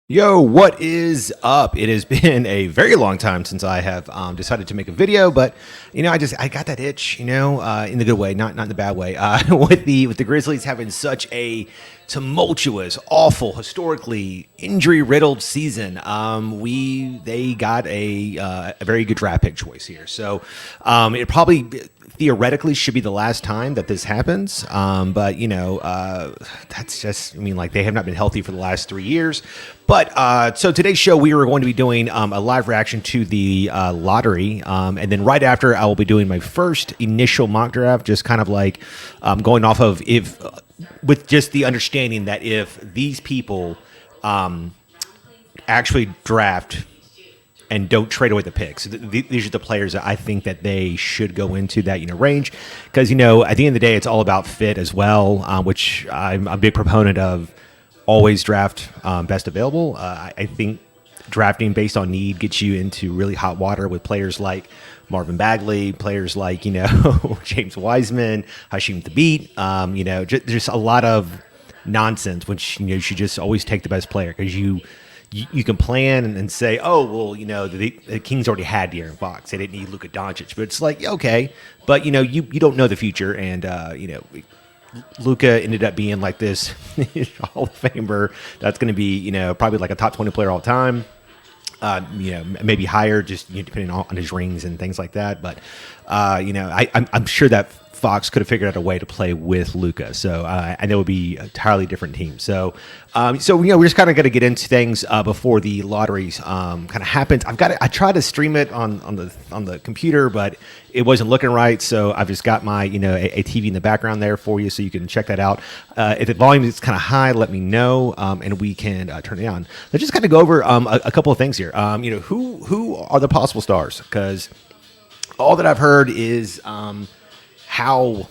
Yo, what is up? It has been a very long time since I have decided to make a video, but I got that itch, in the good way, not in the bad way. With the Grizzlies having such a tumultuous, awful, historically injury riddled season, they got a very good draft pick choice here. So it probably theoretically should be the last time that this happens. But that's just, like they have not been healthy for the last 3 years. But so today's show, we are going to be doing a live reaction to the lottery. And then right after, I will be doing my first initial mock draft, just kind of like going off of with just the understanding that if these people actually draft and don't trade away the picks. These are the players that I think that they should go into that range, because at the end of the day, it's all about fit as well, which I'm a big proponent of. Always draft best available. I think drafting based on need gets you into really hot water with players like Marvin Bagley, players like James Wiseman, Hasheem Thabeet. Just a lot of nonsense, which you should just always take the best player, because you can plan and say, oh, well, the Kings already had De'Aaron Fox. They didn't need Luka Doncic. But it's like, okay. But, you don't know the future. And, Luka ended up being like this Hall of Famer that's going to be, probably like a top 20 player all time. Maybe higher, just depending on his rings and things like that. But, I'm sure that Fox could have figured out a way to play with Luka. So I know it would be an entirely different team. So we're just kind of going to get into things before the lottery kind of happens. I tried to stream it on the computer, but it wasn't looking right. So I've just got my a TV in the background there for you, so you can check that out. If the volume is kind of high, let me know, and we can turn it on. Let's just kind of go over a couple of things here. Who are the possible stars? Because all that I've heard is how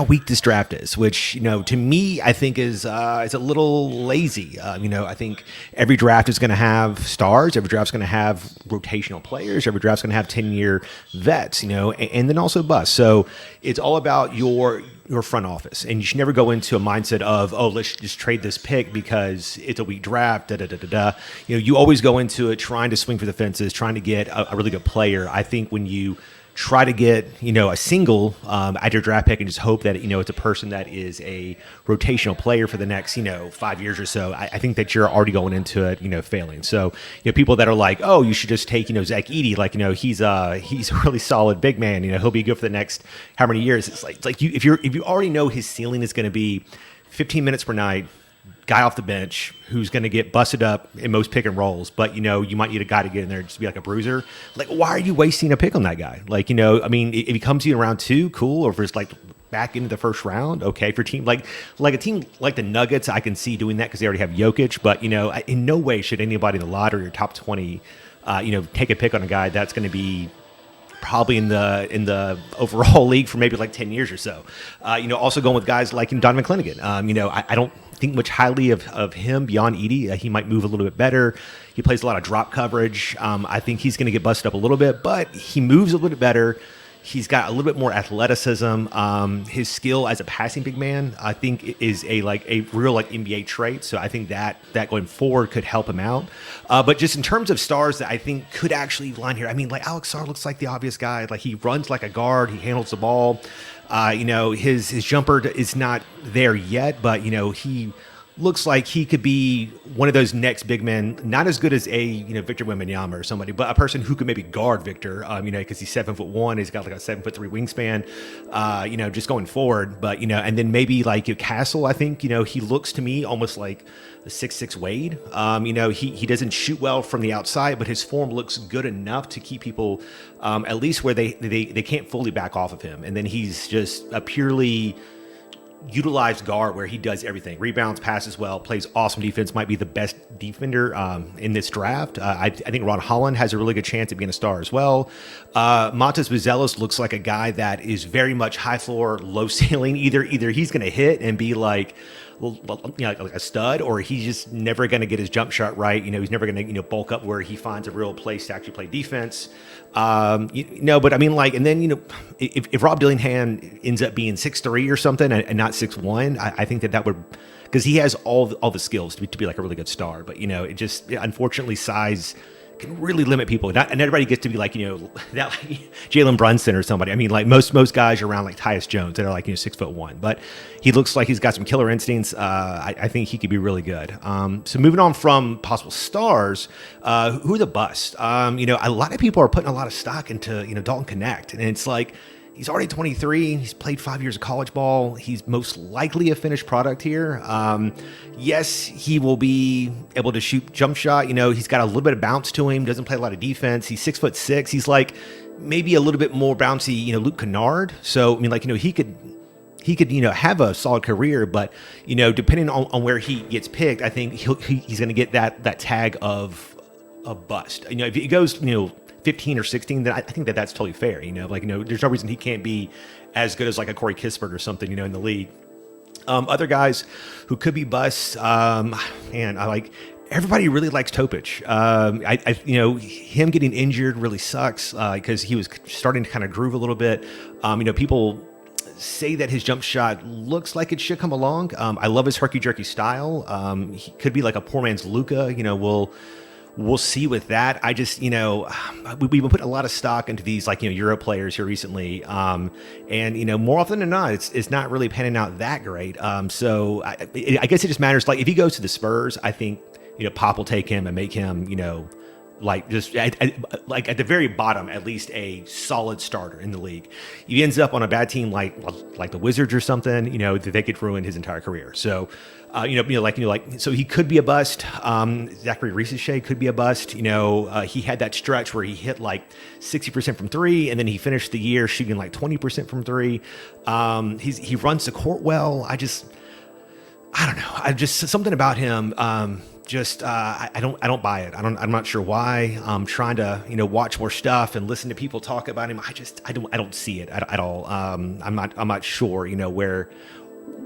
weak this draft is, which to me I think is a little lazy. I think every draft is going to have stars. Every draft is going to have rotational players. Every draft is going to have 10-year vets. And then also busts. So it's all about your front office, and you should never go into a mindset of, oh, let's just trade this pick because it's a weak draft. You always go into it trying to swing for the fences, trying to get a really good player. I think when you try to get a single at your draft pick and just hope that it's a person that is a rotational player for the next 5 years or so, I think that you're already going into it failing. So people that are like, oh, you should just take Zach Edey, like he's a really solid big man, he'll be good for the next how many years. It's like if you already know his ceiling is going to be 15 minutes per night, guy off the bench who's going to get busted up in most pick and rolls, but you might need a guy to get in there just to be like a bruiser. Like, why are you wasting a pick on that guy? Like, if he comes to you in round 2, cool. Or if it's like back into the first round, okay. For a team like a team like the Nuggets, I can see doing that because they already have Jokic. But in no way should anybody in the lottery or top 20, take a pick on a guy that's going to be probably in the overall league for maybe like 10 years or so. Also going with guys like Donovan Clingan. I don't think much highly of him beyond Edey. He might move a little bit better. He plays a lot of drop coverage. I think he's going to get busted up a little bit, but he moves a little bit better. He's got a little bit more athleticism. His skill as a passing big man, I think, is a real NBA trait. So I think that going forward could help him out. But just in terms of stars that I think could actually line here, like Alex Sarr looks like the obvious guy. Like, he runs like a guard. He handles the ball. His jumper is not there yet, but he looks like he could be one of those next big men, not as good as a Victor Wembanyama or somebody, but a person who could maybe guard Victor, because he's 7'1", he's got like a 7'3" wingspan, just going forward. But and then maybe like Castle, I think he looks to me almost like a 6'6" Wade. He doesn't shoot well from the outside, but his form looks good enough to keep people at least where they can't fully back off of him. And then he's just a purely utilized guard where he does everything: rebounds, passes well, plays awesome defense, might be the best defender in this draft. I think Ron Holland has a really good chance of being a star as well. Montes Buzelos looks like a guy that is very much high floor, low ceiling. Either he's going to hit and be like like a stud, or he's just never going to get his jump shot right. He's never going to bulk up where he finds a real place to actually play defense. But I mean, like, and then if Rob Dillingham ends up being 6'3" or something and not 6'1", I think that would, because he has all the skills to be like a really good star. But it just unfortunately size can really limit people. And everybody gets to be like, that like Jalen Brunson or somebody. I mean, like most guys are around like Tyus Jones that are like, 6'1", but he looks like he's got some killer instincts. I think he could be really good. So moving on from possible stars, who are the busts? A lot of people are putting a lot of stock into, Dalton Knecht, and it's like, he's already 23. He's played 5 years of college ball. He's most likely a finished product here. Yes, he will be able to shoot jump shot. He's got a little bit of bounce to him. Doesn't play a lot of defense. He's 6'6". He's like maybe a little bit more bouncy, Luke Kennard. So I mean, like he could have a solid career, but depending on where he gets picked, I think he's going to get that tag of a bust. If he goes 15 or 16, then I think that's totally fair. There's no reason he can't be as good as like a Corey Kispert or something, in the league. Other guys who could be busts, everybody really likes Topic. Him getting injured really sucks because he was starting to kind of groove a little bit. People say that his jump shot looks like it should come along. I love his herky jerky style. He could be like a poor man's Luka. We'll see with that. I just, we've been putting a lot of stock into these like, Euro players here recently. And more often than not, it's not really panning out that great. So I guess it just matters. Like if he goes to the Spurs, I think, Pop will take him and make him, like just at the very bottom, at least a solid starter in the league. If he ends up on a bad team like the Wizards or something, they could ruin his entire career. So, so he could be a bust. Zachary Risacher could be a bust. He had that stretch where he hit like 60% from three, and then he finished the year shooting like 20% from three. He runs the court well. I don't know. Something about him. I don't buy it. I'm not sure why. I'm trying to, watch more stuff and listen to people talk about him. I don't see it at all. I'm not sure,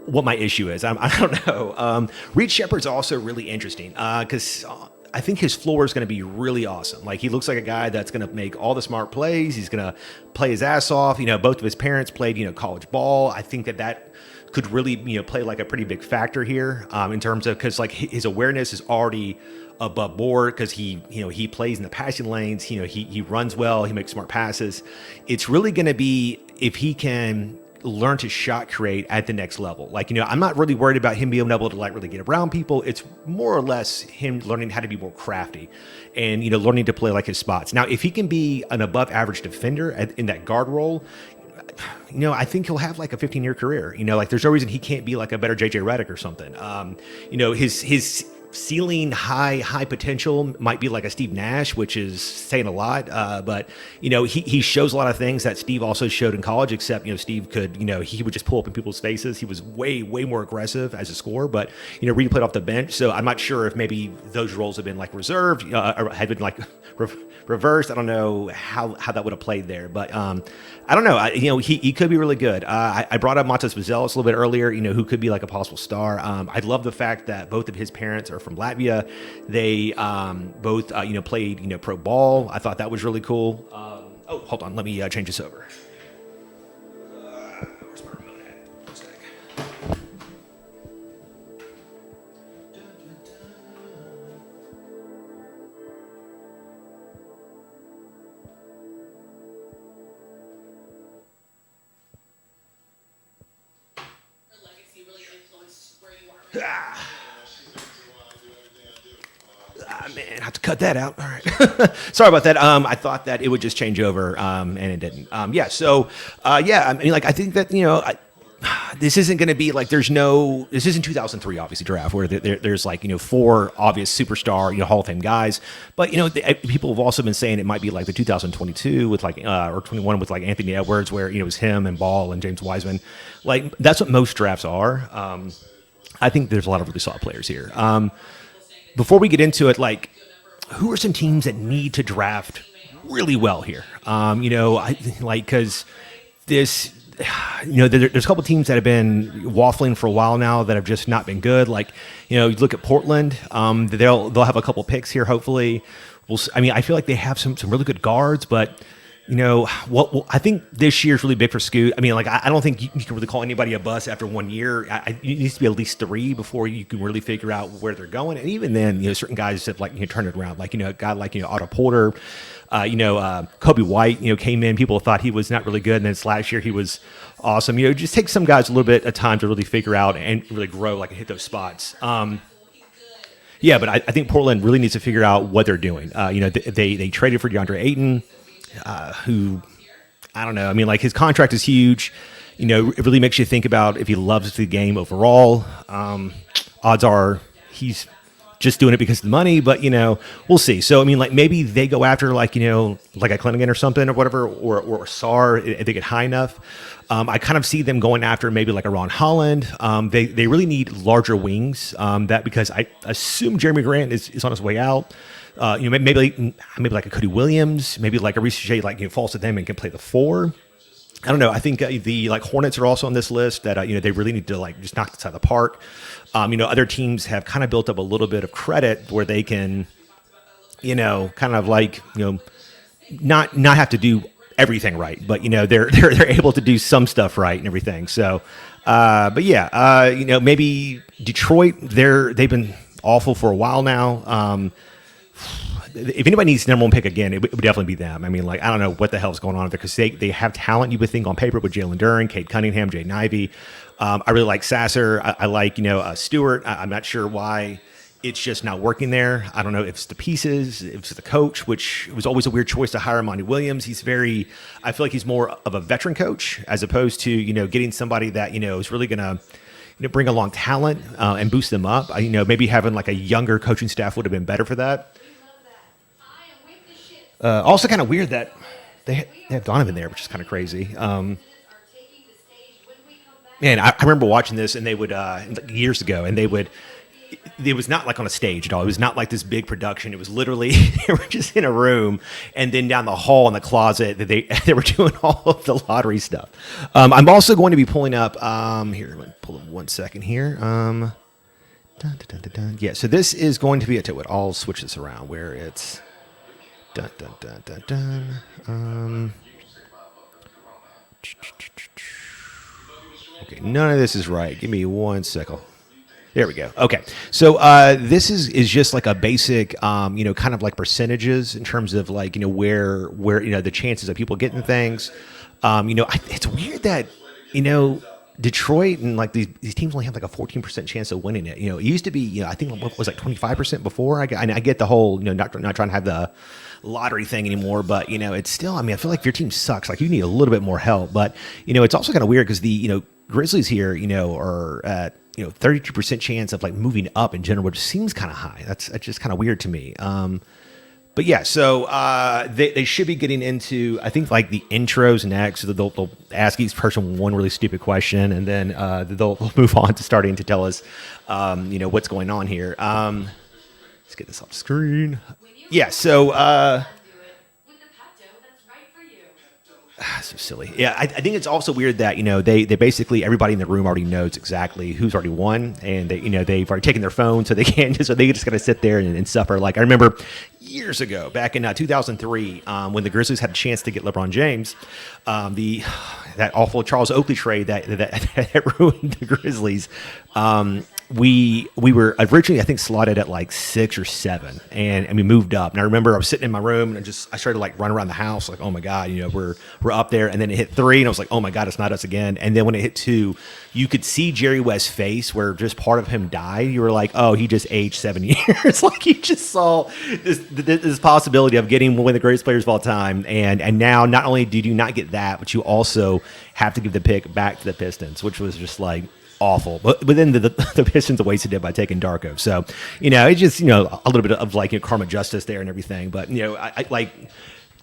what my issue is. I don't know. Reed Shepherd's also really interesting because I think his floor is going to be really awesome. Like he looks like a guy that's going to make all the smart plays. He's going to play his ass off. Both of his parents played, college ball. I think that could really, play like a pretty big factor here in terms of, because like his awareness is already above board because he plays in the passing lanes. He runs well. He makes smart passes. It's really going to be if he can learn to shot create at the next level. Like, I'm not really worried about him being able to like really get around people. It's more or less him learning how to be more crafty and, learning to play like his spots. Now, if he can be an above average defender in that guard role, I think he'll have like a 15-year career. Like there's no reason he can't be like a better JJ Redick or something. His ceiling high potential might be like a Steve Nash, which is saying a lot. But he shows a lot of things that Steve also showed in college, except Steve could he would just pull up in people's faces. He was way more aggressive as a scorer, but Reed played off the bench, so I'm not sure if maybe those roles have been like reserved or had been like reversed. I don't know how that would have played there, but I don't know. He could be really good. I brought up Matas Buzelis a little bit earlier, who could be like a possible star. I love the fact that both of his parents are from Latvia. They both, played, pro ball. I thought that was really cool. Hold on. Let me change this over. Where's my remote at? One sec. Man, I have to cut that out. All right. Sorry about that. I thought that it would just change over, and it didn't. I mean, like, I think that, this isn't going to be like, this isn't 2003, obviously, draft, where there's like, four obvious superstar, Hall of Fame guys. But, people have also been saying it might be like the 2022 with like, or 21 with like Anthony Edwards, where, it was him and Ball and James Wiseman. Like, that's what most drafts are. I think there's a lot of really solid players here. Before we get into it, like, who are some teams that need to draft really well here? Because there's a couple teams that have been waffling for a while now that have just not been good. Like, you look at Portland. They'll have a couple picks here. Hopefully, I feel like they have some really good guards, but I think this year is really big for Scoot. I don't think you can really call anybody a bust after 1 year. It needs to be at least 3 before you can really figure out where they're going. And even then, certain guys have turned it around. Like, a guy like Otto Porter, Kobe White, came in. People thought he was not really good, and then last year he was awesome. It just takes some guys a little bit of time to really figure out and really grow, and hit those spots. Yeah, but I think Portland really needs to figure out what they're doing. They traded for DeAndre Ayton. Who, I don't know. His contract is huge. It really makes you think about if he loves the game overall. Odds are he's just doing it because of the money, but we'll see. So maybe they go after like a Clennigan or something or whatever, or Sar if they get high enough. I kind of see them going after maybe like a Ron Holland. They really need larger wings. Because I assume Jeremy Grant is on his way out. Maybe like a Cody Williams, maybe like a Reece Shea, falls to them and can play the 4. I don't know. I think the Hornets are also on this list that they really need to just knock this out of the park. Other teams have kind of built up a little bit of credit where they can, not have to do everything right, but they're able to do some stuff right and everything. So, but yeah, maybe Detroit. They've been awful for a while now. If anybody needs number 1 pick again, it would definitely be them. I don't know what the hell's going on there because they have talent. You would think on paper with Jalen Duren, Cade Cunningham, Jaden Ivey. I really like Sasser. I like Stewart. I'm not sure why it's just not working there. I don't know if it's the pieces, if it's the coach, which was always a weird choice to hire Monty Williams. I feel like he's more of a veteran coach as opposed to getting somebody that is really gonna bring along talent and boost them up. Maybe having like a younger coaching staff would have been better for that. Also kind of weird that they have Donovan there, which is kind of crazy. Man, I remember watching this, and they would years ago, and it was not like on a stage at all. It was not like this big production. It was literally they were just in a room, and then down the hall in the closet that they were doing all of the lottery stuff. I'm also going to be pulling up here. Let me pull up 1 second here. Yeah, so this is going to be I'll switch this around where it's. Okay, none of this is right. Give me 1 second. There we go. Okay, so this is just like a basic, kind of like percentages in terms of where the chances of people getting things. It's weird that Detroit and these teams only have like a 14% chance of winning it. It used to be I think it was like 25% before. I get the whole not trying to have the lottery thing anymore, but it's still. I feel like if your team sucks, you need a little bit more help. But it's also kind of weird because the Grizzlies here are at 32% chance of moving up in general, which seems kind of high. That's just kind of weird to me. But yeah, so they should be getting into, I think, the intros next. So they'll ask each person one really stupid question, and then they'll move on to starting to tell us, what's going on here. Let's get this off the screen. Yeah, so so silly. Yeah, I think it's also weird that they basically everybody in the room already knows exactly who's already won, and they've already taken their phone, so they just gotta sit there and suffer. I remember years ago, back in 2003, when the Grizzlies had a chance to get LeBron James, that awful Charles Oakley trade that ruined the Grizzlies. We were originally, I think, slotted at 6 or 7, and we moved up. And I remember I was sitting in my room and I started running around the house oh my God, we're up there. And then it hit 3, and I was like, oh my God, it's not us again. And then when it hit 2, you could see Jerry West's face where just part of him died. You were like, oh, he just aged 7 years. You just saw this possibility of getting one of the greatest players of all time. And now not only did you not get that, but you also have to give the pick back to the Pistons, which was just awful. But then the Pistons wasted it by taking Darko. So, it's just, a little bit of karma justice there and everything. But, I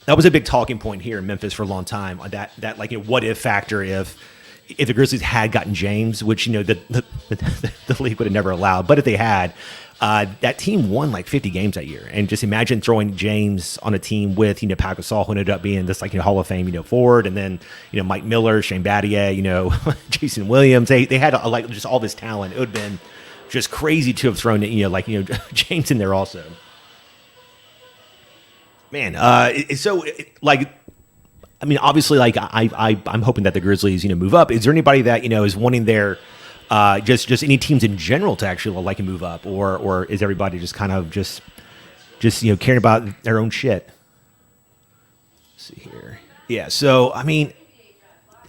that was a big talking point here in Memphis for a long time. That what if factor if if the Grizzlies had gotten James, which the league would have never allowed, but if they had, that team won like 50 games that year. And just imagine throwing James on a team with Pau Gasol, who ended up being this like Hall of Fame forward, and then Mike Miller, Shane Battier, Jason Williams. They had like just all this talent. It would have been just crazy to have thrown James in there also. Man, obviously, like I'm hoping that the Grizzlies, move up. Is there anybody that is wanting their just any teams in general to actually like move up, or is everybody just kind of just caring about their own shit? Let's see here, yeah. So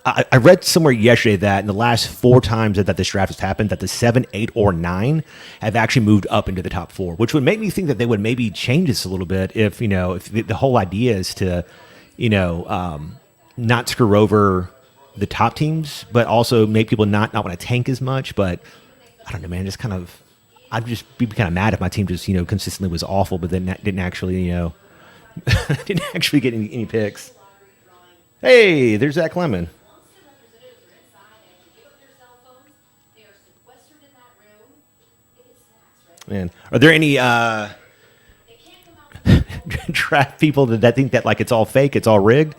I read somewhere yesterday that in the last 4 times that this draft has happened, that the 7, 8, or 9 have actually moved up into the top 4, which would make me think that they would maybe change this a little bit if the whole idea is to not screw over the top teams, but also make people not want to tank as much. But I don't know, man. Just kind of, I'd just be kind of mad if my team just consistently was awful, but then didn't actually didn't actually get any picks. Hey, there's Zach Lemon. Man, are there any draft people that think that like it's all fake, it's all rigged?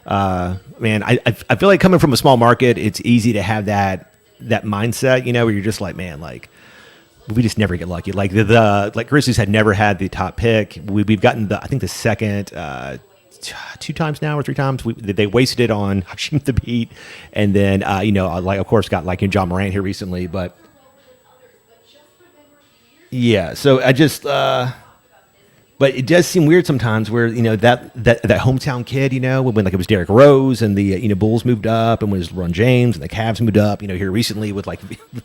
Man, I feel like coming from a small market, it's easy to have that mindset, where you're just like, man, like we just never get lucky. Like the Grizzlies had never had the top pick. We've gotten I think the second 2 times now or 3 times. They wasted it on Hashim Thabit, and then like of course got like John Morant here recently, but. Yeah, so I just, but it does seem weird sometimes where that hometown kid, when like it was Derrick Rose and the Bulls moved up, and when it was LeBron James and the Cavs moved up, here recently with like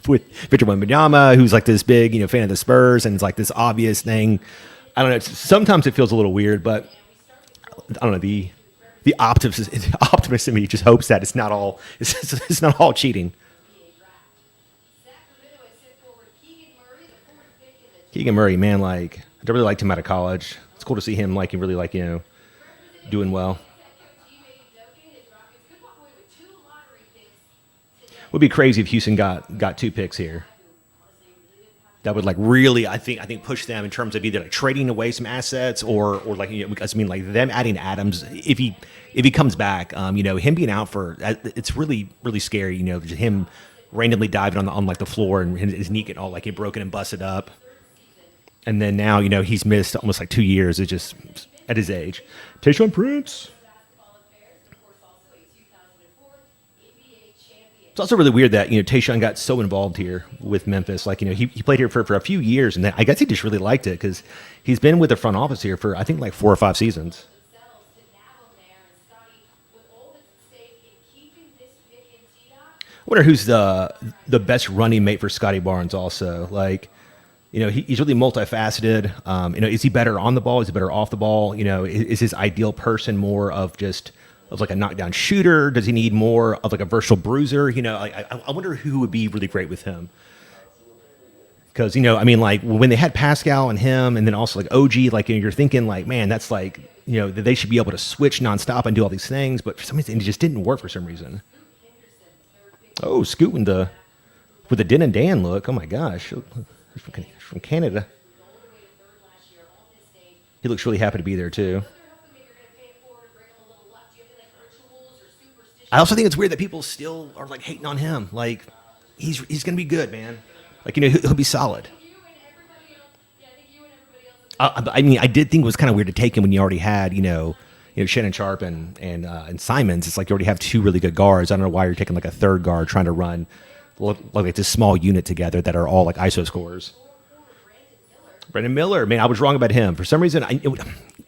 with Victor Wembanyama, who's like this big fan of the Spurs, and it's like this obvious thing. I don't know. Sometimes it feels a little weird, but I don't know. The optimist in me just hopes that it's not all cheating. Keegan Murray, man, like I really liked him out of college. It's cool to see him doing well. Would be crazy if Houston got 2 picks here. That would like really, I think push them in terms of either like trading away some assets or like because like them adding Adams if he comes back, him being out for it's really really scary. Just him randomly diving on like the floor and his knee getting all like broken and busted up. And then now, he's missed almost like 2 years. It's just at his age. Tayshaun Prince. It's also really weird that, Tayshaun got so involved here with Memphis. Like, he played here for a few years, and then I guess he just really liked it because he's been with the front office here for, I think, like 4 or 5 seasons. I wonder who's the best running mate for Scotty Barnes also. Like, he's really multifaceted. Is he better on the ball? Is he better off the ball? Is his ideal person more of like a knockdown shooter? Does he need more of like a versatile bruiser? I wonder who would be really great with him. Because, like when they had Pascal and him and then also like OG, like you're thinking like, man, that's like, that they should be able to switch nonstop and do all these things. But for some reason, it just didn't work for some reason. Oh, Scoot with the Din and Dan look. Oh my gosh. From Canada. He looks really happy to be there too. I also think it's weird that people still are like hating on him. Like he's gonna be good, man. Like he'll be solid. I did think it was kind of weird to take him when you already had Shannon Sharp and Simons. It's like you already have 2 really good guards. I don't know why you're taking like a third guard trying to run like this small unit together that are all like ISO scorers. Brandon Miller, man, I was wrong about him. For some reason,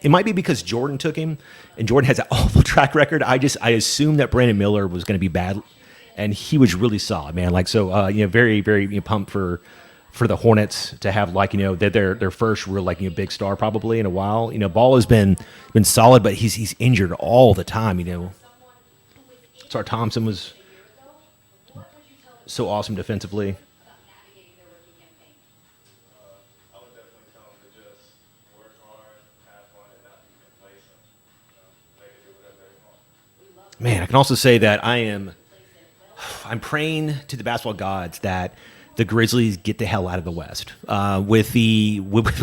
it might be because Jordan took him, and Jordan has an awful track record. I assumed that Brandon Miller was going to be bad, and he was really solid, man. Like so, very very pumped for the Hornets to have like their first real like big star probably in a while. Ball has been solid, but he's injured all the time. Sar Thompson was so awesome defensively. Man, I can also say that I I'm praying to the basketball gods that the Grizzlies get the hell out of the West. With the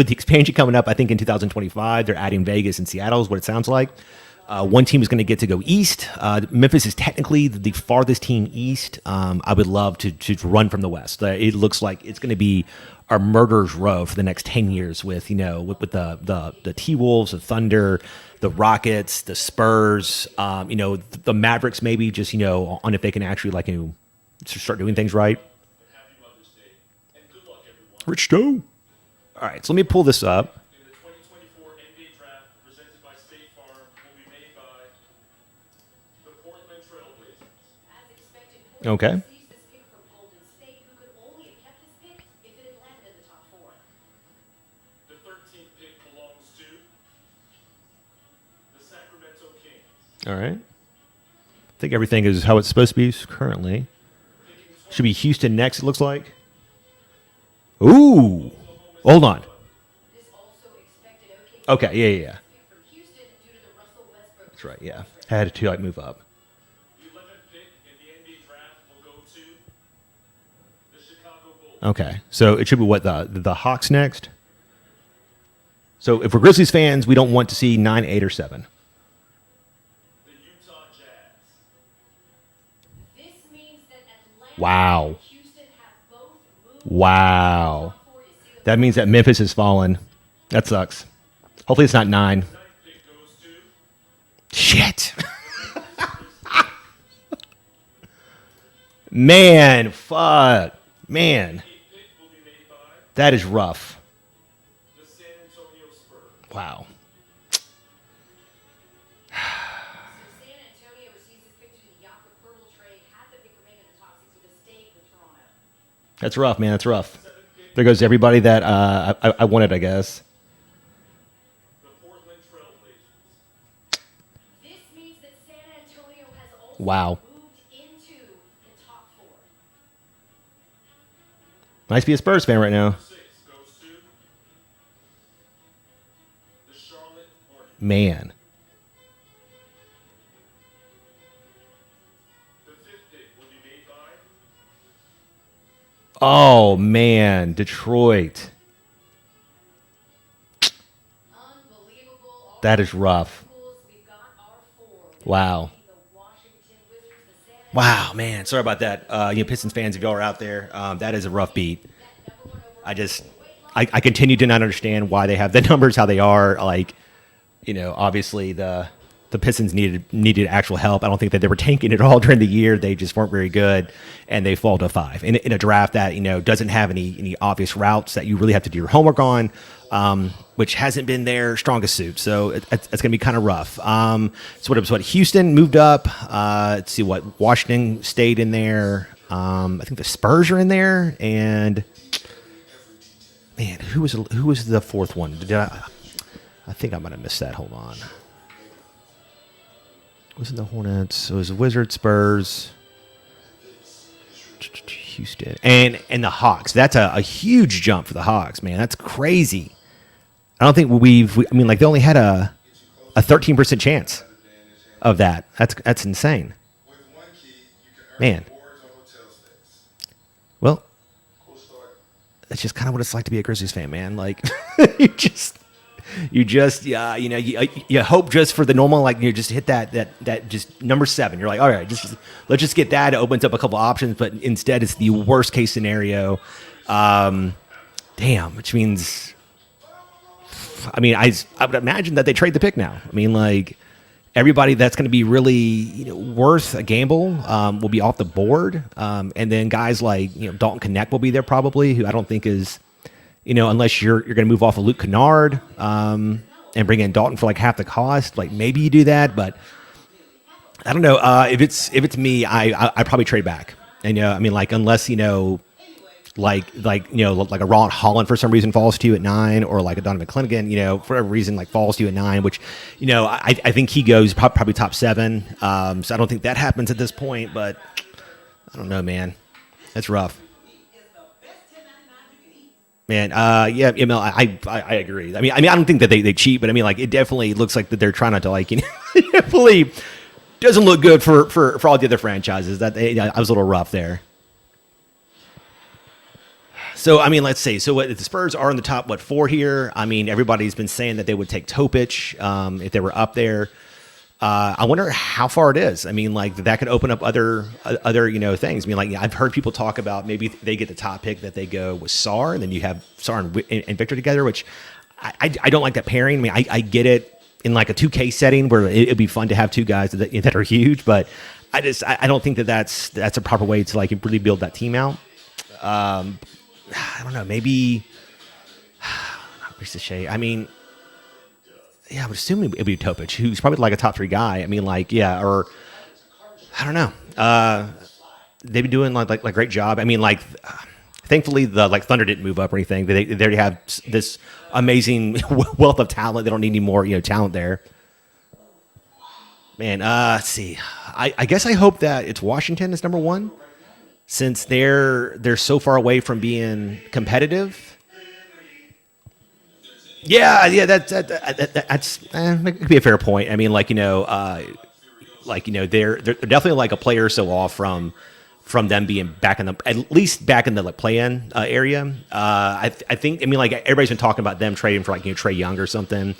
expansion coming up, I think in 2025, they're adding Vegas and Seattle is what it sounds like. One team is going to get to go east. Memphis is technically the farthest team east. I would love to run from the West. It looks like it's going to be a murderer's row for the next 10 years with the T-Wolves, the Thunder, the Rockets, the Spurs, the Mavericks maybe just, on if they can actually start doing things right. Rich Joe. All right, so let me pull this up. In the 2024 NBA Draft presented by State Farm will be made by the Portland Trailblazers. As expected, Okay. received this pick from Golden State, who could only have kept this pick if it had landed in the top 4. The 13th pick belongs to the Sacramento Kings. All right. I think everything is how it's supposed to be currently. Should be Houston next, it looks like. Ooh. Hold on. This also expected Okay, yeah. pick from Houston due to the Russell Westbrook. That's right, yeah. I had to move up. The 11th pick in the NBA Draft will go to the Chicago Bulls. Okay. So it should be what, the Hawks next? So if we're Grizzlies fans, we don't want to see 9, 8, or 7. The Utah Jazz. This means that Atlanta Wow. and Houston have both moved Wow. up 4. You see the That means that Memphis has fallen. That sucks. Hopefully it's not 9. 9th pick goes to Shit. Man, fuck. Man, 8th pick will be made by that is rough. the San Antonio Spurs. Wow. San Antonio receives this pick to the Jakob Poeltl trade. Had the pick remained in the top 6, would have stayed with Toronto. That's rough, man. That's rough. There goes everybody that I wanted, I guess. The Portland Trailblazers. This means that San Antonio has also Wow. moved into the top 4. Nice to be a Spurs fan right now. 6 goes to the Charlotte Hornets. Man. The 5th pick will be made by Oh, man. Detroit. unbelievable. All That is rough. schools, we've got our 4. Wow. The Washington Wizards, the San Wow, man. Sorry about that. Pistons fans, if y'all are out there, that is a rough beat. I continue to not understand why they have the numbers how they are. Obviously the Pistons needed actual help. I don't think that they were tanking at all during the year. They just weren't very good, and they fall to 5 in a draft that doesn't have any obvious routes that you really have to do your homework on, which hasn't been their strongest suit. So it's going to be kind of rough. So what Houston moved up. Let's see what Washington stayed in there. I think the Spurs are in there, and man, who was the 4th one? I think I might have missed that. Hold on. Was it the Hornets? It was the Wizards, Spurs, Houston, and the Hawks. That's a huge jump for the Hawks, man. That's crazy. I don't think they only had a 13% chance of that. That's insane. With one key, you can earn Man. rewards on hotel stays. Well, Cool start. that's just kind of what it's like to be a Grizzlies fan, man. Like you hope just for the normal, just hit that just number 7. You're like, all right, let's just get that. It opens up a couple options, but instead it's the worst case scenario. Which means, I would imagine that they trade the pick now. Everybody that's going to be really worth a gamble will be off the board, and then guys like Dalton Connect will be there probably, who I don't think is. Unless you're going to move off of Luke Kennard and bring in Dalton for half the cost, maybe you do that, but I don't know. If it's me, I probably trade back. And unless like a Ron Holland for some reason falls to you at 9, or like a Donovan McClanahan, for whatever reason falls to you at 9, which I think he goes probably top 7. So I don't think that happens at this point, but I don't know, man. That's rough. Man, yeah, Emil, I agree. I don't think that they cheat, but it definitely looks like that they're trying not to definitely doesn't look good for all the other franchises. That I was a little rough there. So, I mean, let's see. So, what, the Spurs are in the top, 4 here? I mean, everybody's been saying that they would take Topic if they were up there. I wonder how far it is. I mean, like, that could open up other things. I mean, like, I've heard people talk about maybe they get the top pick that they go with Sar, and then you have Sar and Victor together, which I don't like that pairing. I mean, I get it in like a 2K setting where it'd be fun to have two guys that are huge, but I don't think that's a proper way to like really build that team out. I don't know, maybe Ricochet. I mean, yeah, I would assume it'd be Topic, who's probably like a top 3 guy. I mean, like, yeah, or I don't know. They've been doing like great job. I mean, like, thankfully the like Thunder didn't move up or anything. They already have this amazing wealth of talent. They don't need any more talent there. Man, let's see. I guess I hope that it's Washington as number 1. Since they're so far away from being competitive. Yeah, that's that could be a fair point. I mean, like they're definitely like a player or so off from them being back in the at least back in the like play-in area. I think like everybody's been talking about them trading for like Trae Young or something.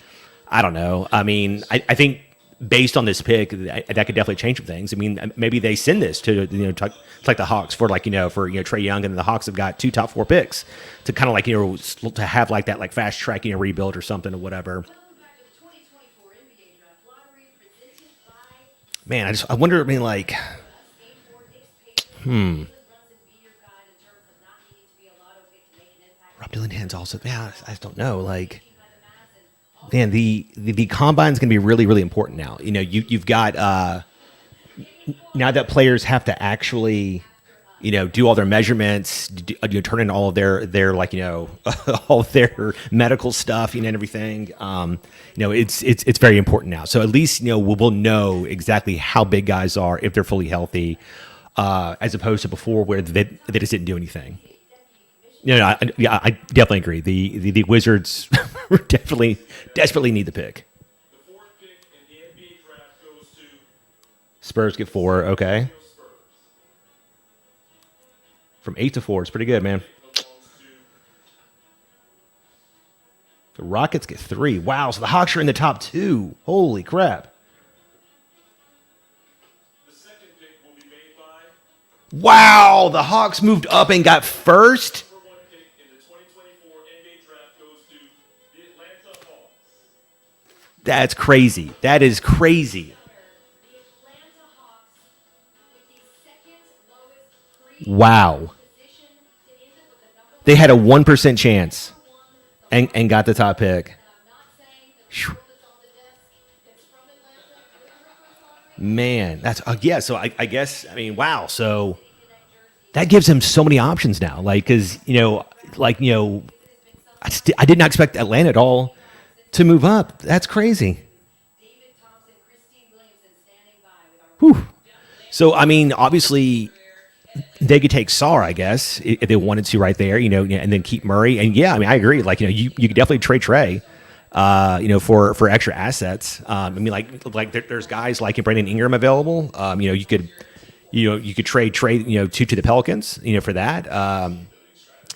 I don't know. I mean, I think. Based on this pick, that could definitely change some things. I mean, maybe they send this to to like the Hawks for like for Trae Young, and the Hawks have got 2 top 4 picks to kind of like to have like that like fast track rebuild or something or whatever. Man, I wonder. I mean, like, Rob Dillingham's also. Yeah, I just don't know. Like. Man, the combine is going to be really, really important now. You've got now that players have to actually, do all their measurements, turn in all of their like all of their medical stuff, and everything. It's very important now. So at least we'll know exactly how big guys are if they're fully healthy, as opposed to before where they just didn't do anything. I definitely agree. The Wizards desperately need the pick. The 4th pick in the NBA draft goes to Spurs get 4. Okay, from 8 to 4, it's pretty good, man. The Rockets get 3. Wow, so the Hawks are in the top 2. Holy crap! the 2nd pick will be made by Wow, the Hawks moved up and got first. number 1 pick in the 2024 NBA draft goes to the Atlanta Hawks. That's crazy. That is crazy. Wow. They had a 1% chance and got the top pick. Whew. Man, that's yeah. So I guess wow. So that gives him so many options now. Like, because I did not expect Atlanta at all to move up. That's crazy. Whew. So obviously they could take Sar, I guess, if they wanted to, right there. And then keep Murray. And yeah, I agree. Like, you could definitely trade Trae. For extra assets. There's guys like Brandon Ingram available. You could trade to the Pelicans, for that. I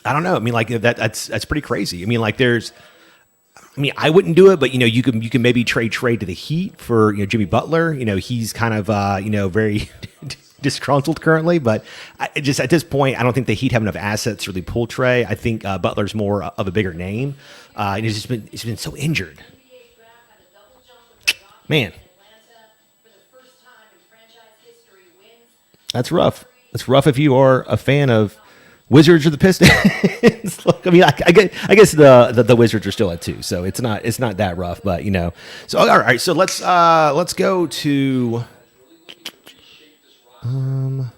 don't know. That's pretty crazy. I wouldn't do it, but you can maybe trade to the Heat for Jimmy Butler. He's kind of very disgruntled currently, but just at this point, I don't think the Heat have enough assets to really pull Trae. I think Butler's more of a bigger name. And he's been so injured. Man, that's rough. That's rough if you are a fan of Wizards or the Pistons. Look, I guess the Wizards are still at 2, so it's not that rough. But so all right. So let's go to all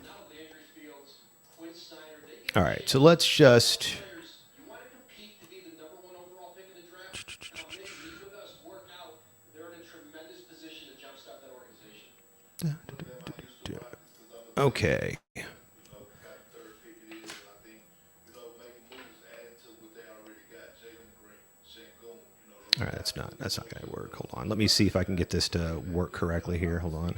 right. So let's just. Okay. All right, that's not going to work. Hold on. Let me see if I can get this to work correctly here. Hold on.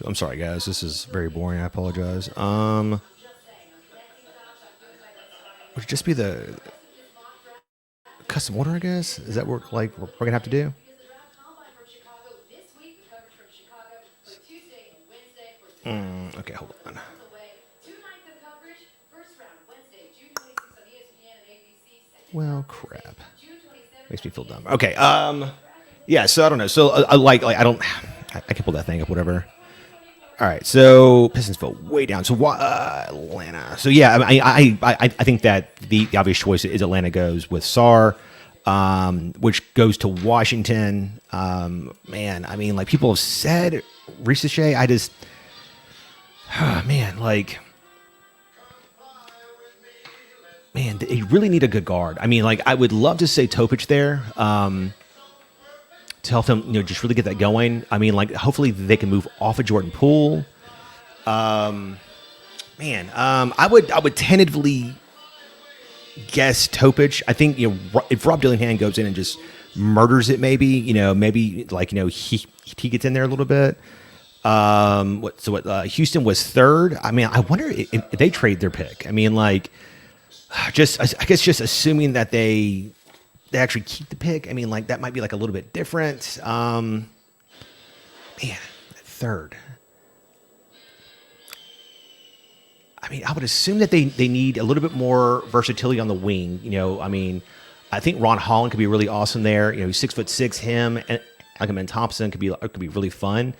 I'm sorry, guys. This is very boring. I apologize. Would it just be the custom order, I guess? Is that what like we're gonna have to do? Okay, hold on. Well, crap. Makes me feel dumb. Okay. Yeah. So I don't know. So I like I don't. I can pull that thing up. Whatever. All right. So Pistons fell way down. So Atlanta. So yeah. I think that the obvious choice is Atlanta goes with Sarr, which goes to Washington. Man. I mean, like people have said, Ricochet. I just. Man. Like. Man, they really need a good guard. I mean, like, I would love to say Topic there to help them, just really get that going. I mean, like, hopefully they can move off of Jordan Poole. I would tentatively guess Topic. I think if Rob Dillingham goes in and just murders it, maybe he gets in there a little bit. Houston was third. I mean, I wonder if they trade their pick. I mean, like. I guess just assuming that they actually keep the pick. I mean, like that might be like a little bit different. Man, third. I mean, I would assume that they need a little bit more versatility on the wing. I mean, I think Ron Holland could be really awesome there. He's 6'6". Him and Akeem Thompson could be really fun.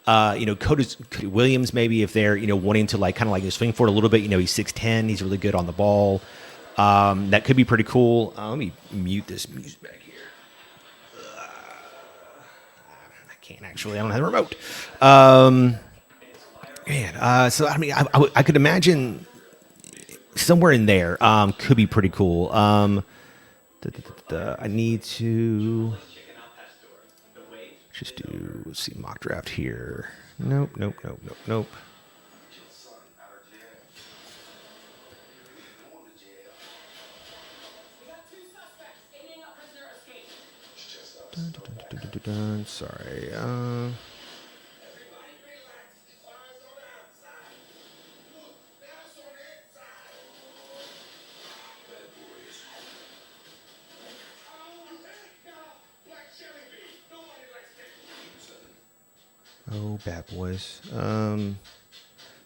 Cody Williams, maybe if they're, wanting to like kind of like swing for it a little bit, he's 6'10", he's really good on the ball. That could be pretty cool. Let me mute this music back here. I can't actually, I don't have a remote. So I mean, I could imagine somewhere in there, could be pretty cool. I need to just do, let's see, mock draft here. Nope. Sorry. Oh, bad boys.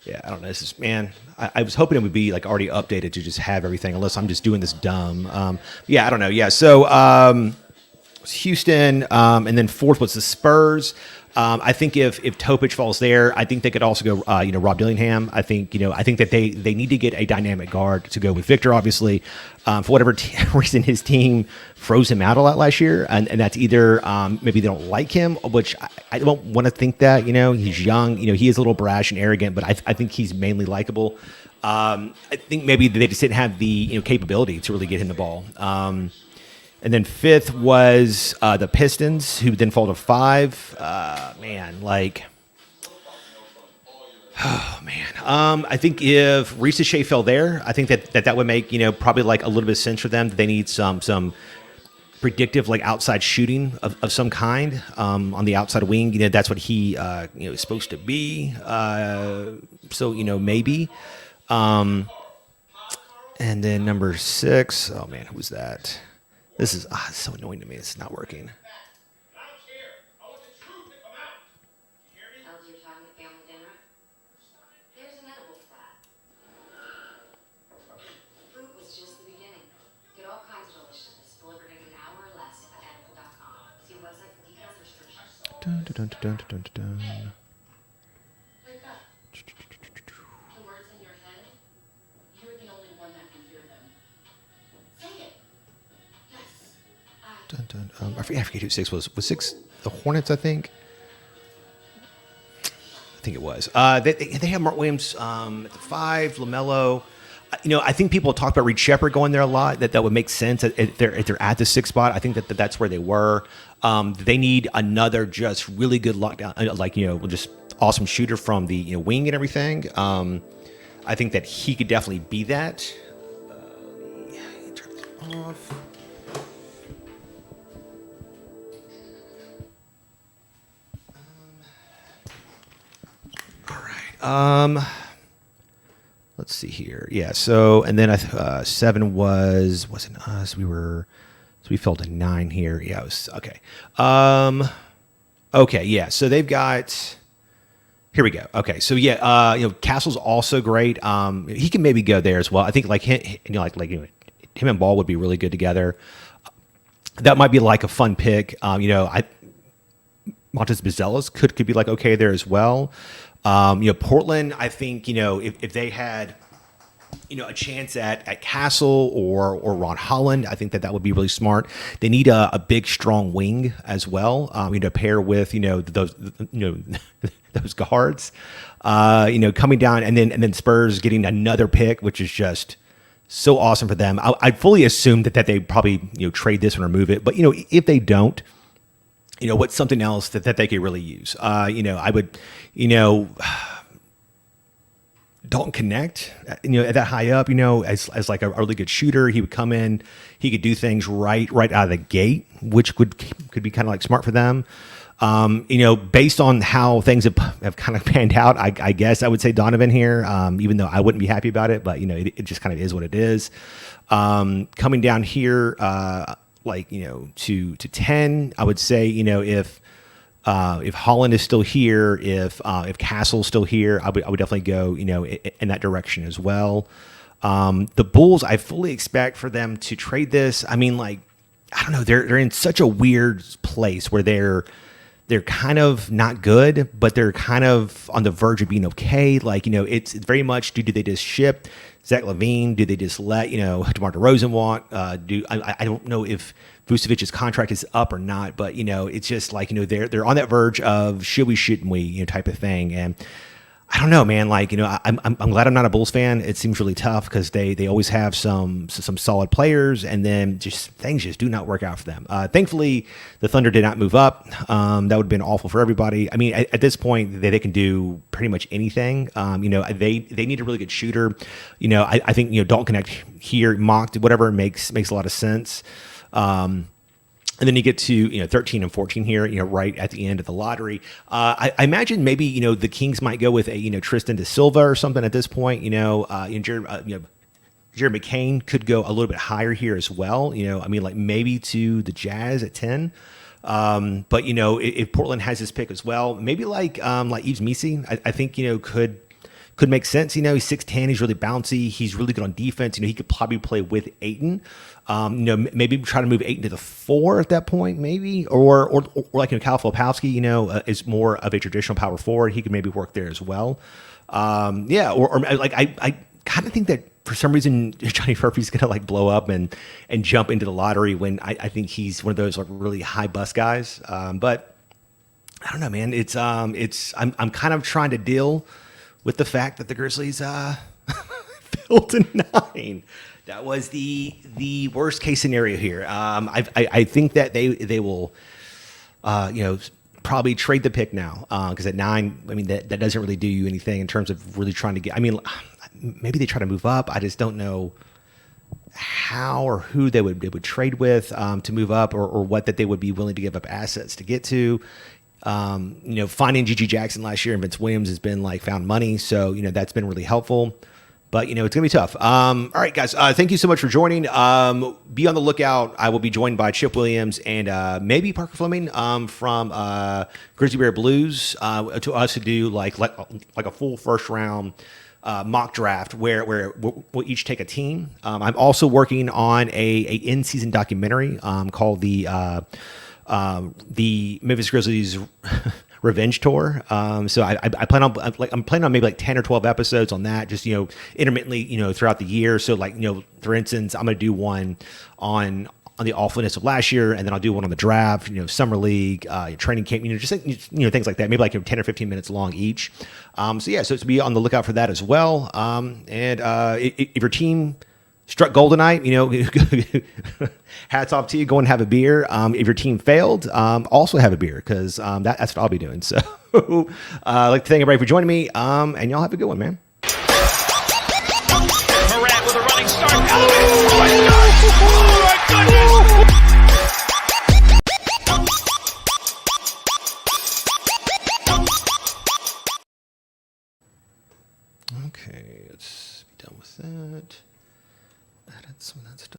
Yeah, I don't know. This is, man, I was hoping it would be like already updated to just have everything, unless I'm just doing this dumb. Yeah, I don't know. Yeah, so Houston, and then fourth was the Spurs. I think if Topic falls there, I think they could also go, Rob Dillingham. I think that they need to get a dynamic guard to go with Victor, obviously. For whatever reason, his team froze him out a lot last year. And that's either maybe they don't like him, which I don't want to think that, he's young, he is a little brash and arrogant, but I think he's mainly likable. I think maybe they just didn't have the capability to really get him the ball. And then fifth was the Pistons, who then fall to 5. I think if Ricochet fell there, I think that would make probably like a little bit of sense for them. They need some predictive like outside shooting of some kind on the outside wing. That's what he is supposed to be. So maybe. And then number 6. Oh man, who was that? This is it's so annoying to me. It's not working. Elder talking at family dinner. There's an edible for that. Fruit was just the beginning. Get all kinds of deliciousness delivered in an hour or less at edible.com. See website for details and restrictions. Wake up. The words in your head, you're the only one that can hear them. Say it. Yes. I forget who 6 was. Was 6 the Hornets? I think it was. They have Mark Williams at the 5, LaMelo. I think people talk about Reed Shepherd going there a lot. That would make sense if they're at the 6th spot. I think that's where they were. They need another just really good lockdown, just awesome shooter from the wing and everything. I think that he could definitely be that. Let me turn this off. Let's see here. Yeah. So, and then 7 wasn't us. We fell to 9 here. Yeah. It was okay. Okay. Yeah. So they've got. Here we go. Okay. So yeah. Castle's also great. He can maybe go there as well. I think like him, him and Ball would be really good together. That might be like a fun pick. Montes Bizelas could be like okay there as well. Portland, I think, if they had, a chance at Castle or Ron Holland, I think that would be really smart. They need a big, strong wing as well, to pair with, those, those guards, coming down and then Spurs getting another pick, which is just so awesome for them. I fully assume that they probably, trade this one or move it. But, if they don't, what's something else that they could really use? I would, Dalton Connect, at that high up, as like a really good shooter. He would come in, he could do things right out of the gate, which could be kind of like smart for them. Based on how things have kind of panned out, I guess I would say Donovan here, even though I wouldn't be happy about it, but it just kind of is what it is. Coming down here, to 10, I would say, if Holland is still here, if Castle's still here, I would definitely go, in that direction as well. The Bulls, I fully expect for them to trade this. I mean, I don't know, they're in such a weird place where they're kind of not good, but they're kind of on the verge of being okay. It's very much, do they just ship Zach LaVine? Do they just let, DeMar DeRozan walk? I don't know if Vucevic's contract is up or not, but, it's just they're on that verge of should we, shouldn't we, type of thing. And I don't know, man. I'm glad I'm not a Bulls fan. It seems really tough because they always have some solid players, and then things just do not work out for them. Thankfully, the Thunder did not move up. That would have been awful for everybody. I mean, at this point, they can do pretty much anything. They need a really good shooter. I think Dalton Connect here, mocked, whatever makes a lot of sense. And then you get to 13 and 14 here, right at the end of the lottery. I imagine maybe the Kings might go with a Tristan da Silva or something at this point. Jared McCain could go a little bit higher here as well. Maybe to the Jazz at 10. But if Portland has this pick as well, maybe like Yves Missi, I think could make sense. He's 6'10", he's really bouncy, he's really good on defense. He could probably play with Ayton. Maybe try to move Ayton to the 4 at that point, maybe, or like Kyle Filipowski, is more of a traditional power forward. He could maybe work there as well. I kind of think that for some reason Johnny Murphy's gonna blow up and jump into the lottery when I think he's one of those really high bust guys. But I don't know, man. I'm kind of trying to deal with the fact that the Grizzlies fell to 9. That was the worst case scenario here. I think that they will, probably trade the pick now because at 9, I mean that doesn't really do you anything in terms of really trying to get. I mean, maybe they try to move up. I just don't know how or who they would trade with to move up, or what that they would be willing to give up assets to get to. Finding G.G. Jackson last year and Vince Williams has been found money. So, that's been really helpful, but it's going to be tough. All right, guys, thank you so much for joining. Be on the lookout. I will be joined by Chip Williams and maybe Parker Fleming from Grizzly Bear Blues to us to do like a full first round mock draft where we'll each take a team. I'm also working on a in-season documentary called the Memphis Grizzlies Revenge Tour. So I plan on I'm planning on maybe 10 or 12 episodes on that, just intermittently throughout the year. So for instance, I'm gonna do one on the awfulness of last year, and then I'll do one on the draft, summer league, training camp, just things like that. Maybe 10 or 15 minutes long each. So to be on the lookout for that as well. If your team struck gold tonight, hats off to you. Go and have a beer. If your team failed, also have a beer, because that's what I'll be doing. So I'd like to thank everybody for joining me, and y'all have a good one, man. Morant with a running start. Oh my God! Oh my goodness! Okay, let's be done with that. Edits when that's done.